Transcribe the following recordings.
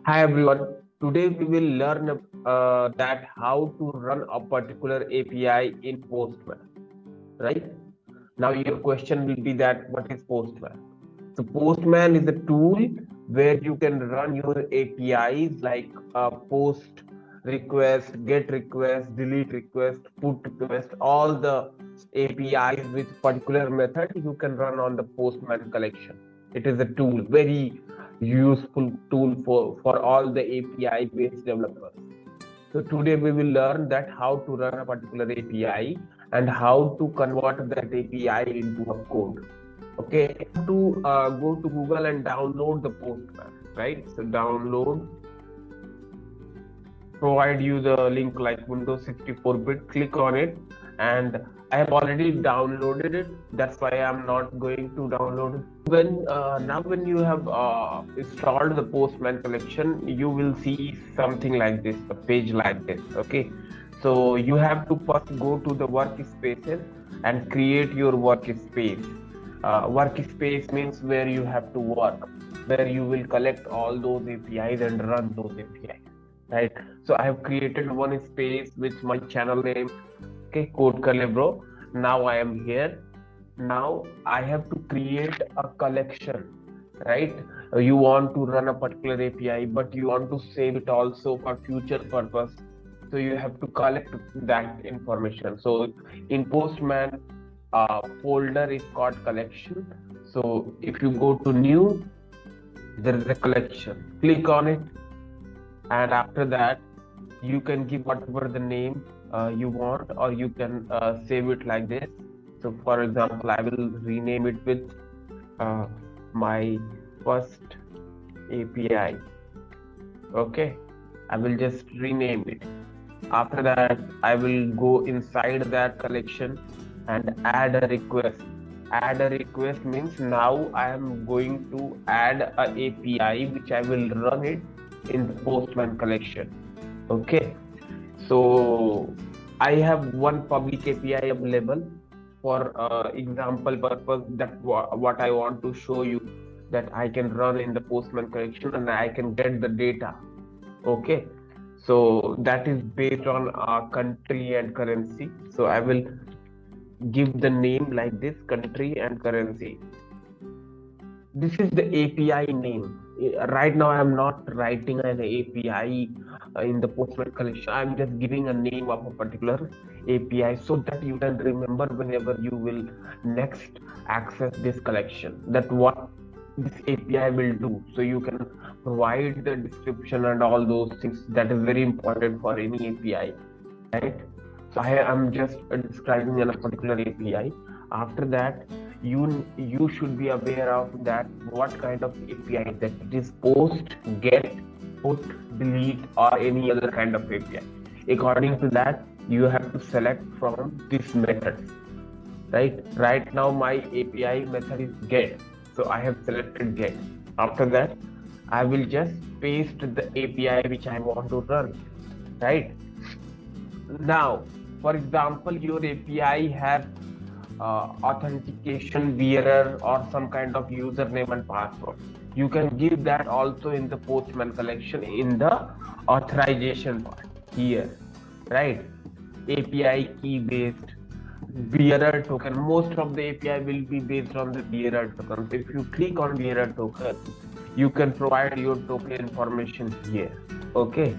Hi everyone. Today we will learn that how to run a particular API in Postman. Right now, your question will be that what is Postman? So Postman is a tool where you can run your APIs like post request, get request, delete request, put request, all the APIs with particular method you can run on the Postman collection. It is a tool, very useful tool for all the API based developers. So today we will learn that how to run a particular API and how to convert that API into a code. Okay, to go to Google and download the Postman, right? So download, provide you the link like Windows 64-bit, click on it, and I have already downloaded it. That's why I'm not going to download it. When you have installed the Postman collection, you will see something like this, a page like this. Okay, so you have to first go to the workspaces and create your workspace. Workspace means where you have to work, where you will collect all those APIs and run those APIs, right? So I have created one space with my channel name, okay, codekarlebro. Now I am here. Now I have to create a collection, right? You want to run a particular API, but you want to save it also for future purpose. So you have to collect that information. So in Postman, folder is called collection. So if you go to new, there is a collection. Click on it, and after that you can give whatever the name you want, or you can save it like this. So for example, I will rename it with uh, my first API. Okay, I will just rename it. After that, I will go inside that collection and add a request. Add a request means now I am going to add a API which I will run it in the Postman collection. Okay, so I have one public API available for example purpose, that what I want to show you, that I can run in the Postman collection and I can get the data. Okay, so that is based on country and currency. So I will give the name like this, country and currency. This is the API name. Right now, I'm not writing an API in the Postman collection. I'm just giving a name of a particular API so that you can remember whenever you will next access this collection, that what this API will do. So you can provide the description and all those things. That is very important for any API, right? So I am just describing a particular API. After that, you should be aware of that what kind of API that it is, post, get, put, delete, or any other kind of API. According to that, you have to select from this method, right? Right now my API method is get, so I have selected get. After that, I will just paste the API which I want to run, right? Now, for example, your API has authentication bearer or some kind of username and password. You can give that also in the Postman collection in the authorization part here, right? API key based bearer token. Most of the API will be based on the bearer token. So if you click on bearer token, you can provide your token information here. Okay.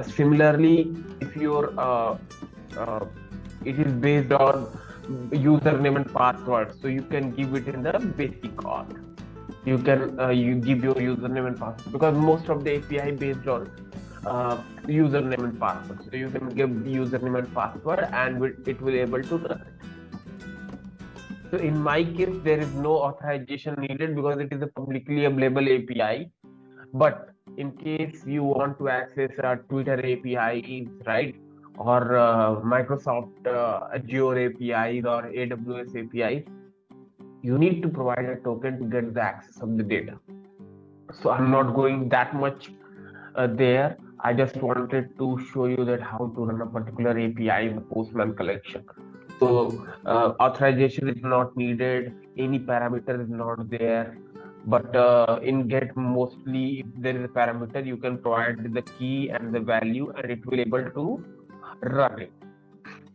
Similarly, if your it is based on username and password, so you can give it in the basic auth. You can you give your username and password, because most of the API based on username and password. So you can give username and password, and it will able to run it. So in my case, there is no authorization needed because it is a publicly available API. But in case you want to access Twitter APIs, right, or Microsoft Azure APIs or AWS APIs, you need to provide a token to get the access of the data. So I'm not going that much there. I just wanted to show you that how to run a particular API in the Postman collection. So authorization is not needed, any parameter is not there, But in get, mostly if there is a parameter, you can provide the key and the value and it will able to run it.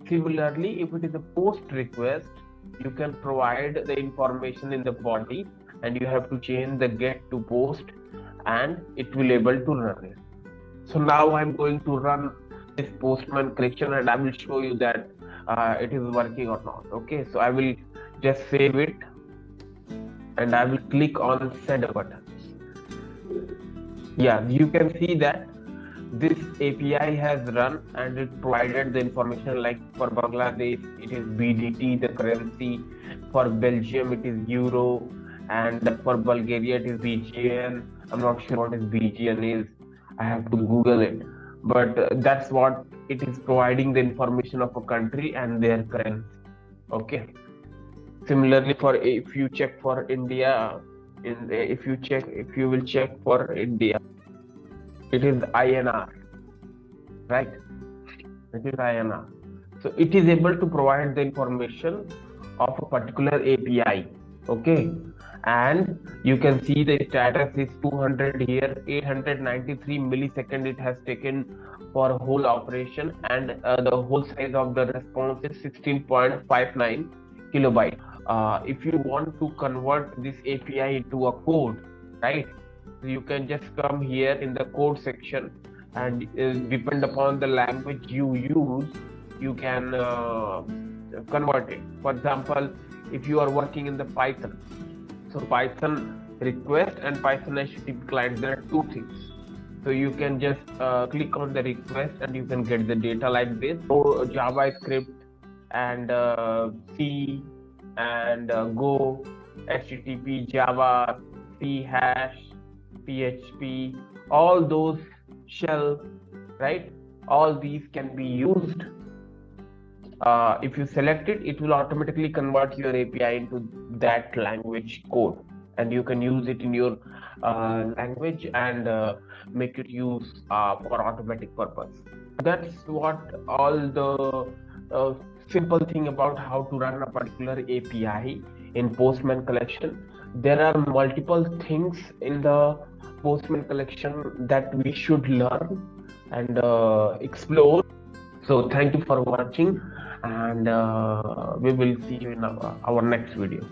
Similarly, if it is a post request, you can provide the information in the body and you have to change the get to post and it will able to run it. So now I'm going to run this Postman collection and I will show you that it is working or not. Okay, so I will just save it and I will click on send button. Yeah, you can see that this API has run and it provided the information like for Bangladesh it is BDT, the currency, for Belgium it is Euro, and for Bulgaria it is BGN. I'm not sure what is BGN is, I have to Google it, but that's what it is providing, the information of a country and their currency. Okay. Similarly, for if you check for India, if you will check for India, it is INR, right? It is INR. So it is able to provide the information of a particular API. Okay, and you can see the status is 200 here, 893 millisecond it has taken for whole operation, and the whole size of the response is 16.59 kilobyte. If you want to convert this API into a code, right? You can just come here in the code section and depend upon the language you use, you can convert it. For example, if you are working in the Python, so Python request and Python HTTP client, there are two things. So you can just click on the request and you can get the data like this. So JavaScript and C and Go, HTTP, Java, C hash, PHP, all those shell, right? All these can be used. If you select it, it will automatically convert your API into that language code, and you can use it in your language and make it use for automatic purpose. That's what all the simple thing about how to run a particular API in Postman collection. There are multiple things in the Postman collection that we should learn and explore. So thank you for watching, and we will see you in our next video.